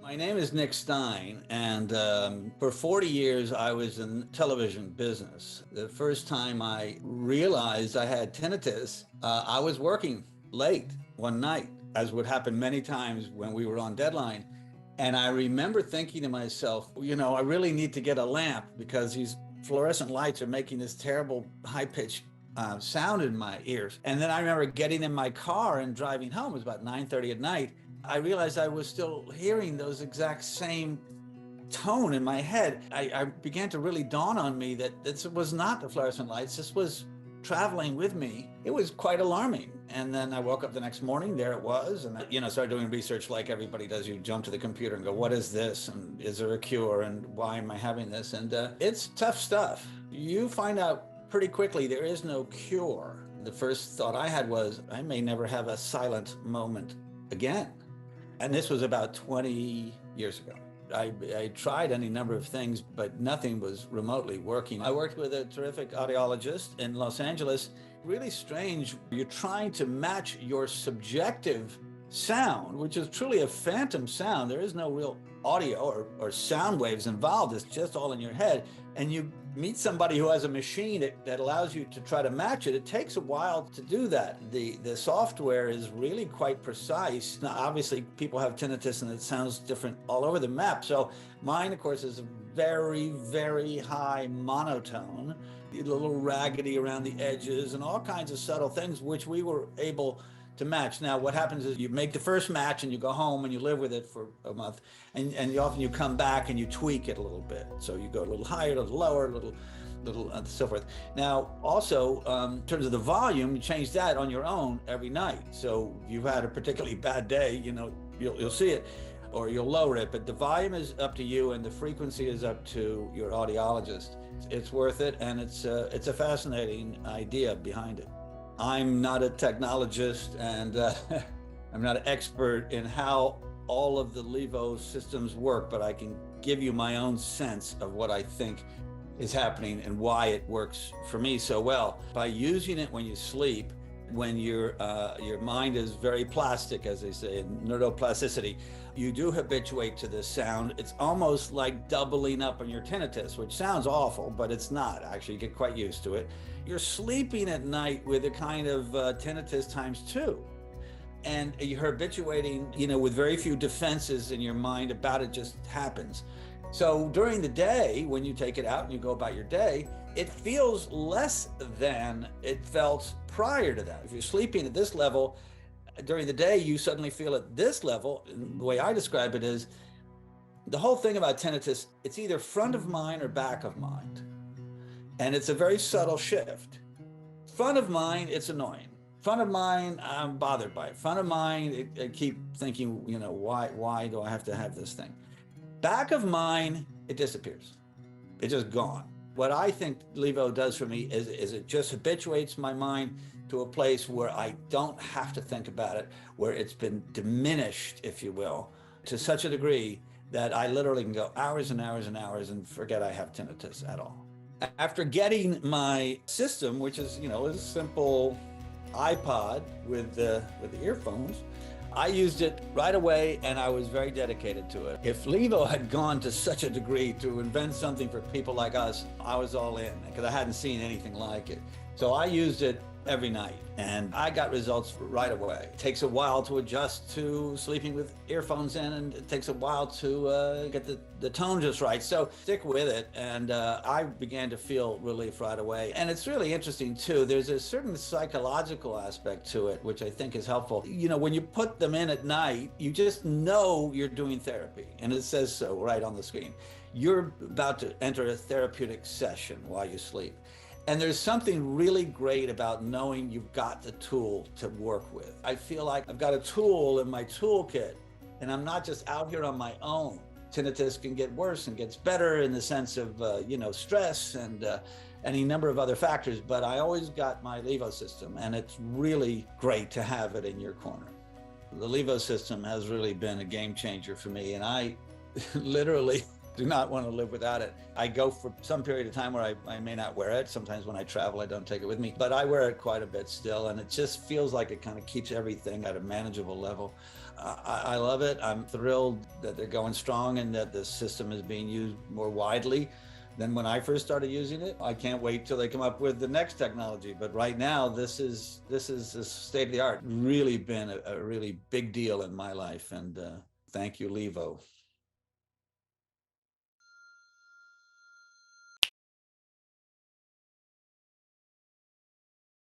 My name is Nick Stein, and for 40 years I was in television business. The first time I realized I had tinnitus, I was working late one night, as would happen many times when we were on deadline. And I remember thinking to myself, I really need to get a lamp because these fluorescent lights are making this terrible high-pitched sound in my ears. And then I remember getting in my car and driving home. It was about 9:30 at night. I realized I was still hearing those exact same tone in my head. I began to really dawn on me that this was not the fluorescent lights. This was traveling with me. It was quite alarming. And then I woke up the next morning, there it was. And I started doing research like everybody does. You jump to the computer and go, what is this? And is there a cure? And why am I having this? And it's tough stuff. You find out pretty quickly there is no cure. The first thought I had was, I may never have a silent moment again. And this was about 20 years ago. I tried any number of things, but nothing was remotely working. I worked with a terrific audiologist in Los Angeles. Really strange. You're trying to match your subjective sound, which is truly a phantom sound. There is no real audio or sound waves involved. It's just all in your head. And you meet somebody who has a machine that allows you to try to match it. It takes a while to do that. The software is really quite precise. Now, obviously, people have tinnitus and it sounds different all over the map. So mine, of course, is a very, very high monotone, a little raggedy around the edges and all kinds of subtle things, which we were able to match. Now, what happens is you make the first match and you go home and you live with it for a month, and often you come back and you tweak it a little bit. So you go a little higher, a little lower, a little so forth. Now, also, in terms of the volume, you change that on your own every night. So if you've had a particularly bad day, you'll see it, or you'll lower it. But the volume is up to you, and the frequency is up to your audiologist. It's worth it, and it's a fascinating idea behind it. I'm not a technologist, and I'm not an expert in how all of the Levo systems work, but I can give you my own sense of what I think is happening and why it works for me so well. By using it when you sleep, when your mind is very plastic, as they say, in neuroplasticity, you do habituate to this sound. It's almost like doubling up on your tinnitus, which sounds awful, but it's not. Actually, you get quite used to it. You're sleeping at night with a kind of tinnitus times 2. And you're habituating, with very few defenses in your mind about it. Just happens. So during the day, when you take it out and you go about your day, it feels less than it felt prior to that. If you're sleeping at this level, during the day, you suddenly feel at this level. The way I describe it is, the whole thing about tinnitus, it's either front of mind or back of mind. And it's a very subtle shift. Front of mind, it's annoying. Front of mind, I'm bothered by it. Front of mind, I keep thinking, why do I have to have this thing? Back of mind, it disappears. It's just gone. What I think Levo does for me is it just habituates my mind to a place where I don't have to think about it, where it's been diminished, if you will, to such a degree that I literally can go hours and hours and hours and forget I have tinnitus at all. After getting my system, which is, a simple iPod with the earphones, I used it right away, and I was very dedicated to it. If Levo had gone to such a degree to invent something for people like us, I was all in, because I hadn't seen anything like it. So I used it every night, and I got results right away. It takes a while to adjust to sleeping with earphones in, and it takes a while to get the tone just right. So stick with it, and I began to feel relief right away. And it's really interesting too. There's a certain psychological aspect to it, which I think is helpful. When you put them in at night, you just know you're doing therapy, and it says so right on the screen. You're about to enter a therapeutic session while you sleep. And there's something really great about knowing you've got the tool to work with. I feel like I've got a tool in my toolkit, and I'm not just out here on my own. Tinnitus can get worse and gets better in the sense of, stress and any number of other factors, but I always got my Levo system, and it's really great to have it in your corner. The Levo system has really been a game changer for me, and I literally do not want to live without it. I go for some period of time where I may not wear it. Sometimes when I travel, I don't take it with me, but I wear it quite a bit still. And it just feels like it kind of keeps everything at a manageable level. I love it. I'm thrilled that they're going strong and that the system is being used more widely than when I first started using it. I can't wait till they come up with the next technology. But right now, this is state of the art. Really been a really big deal in my life. And thank you, Levo.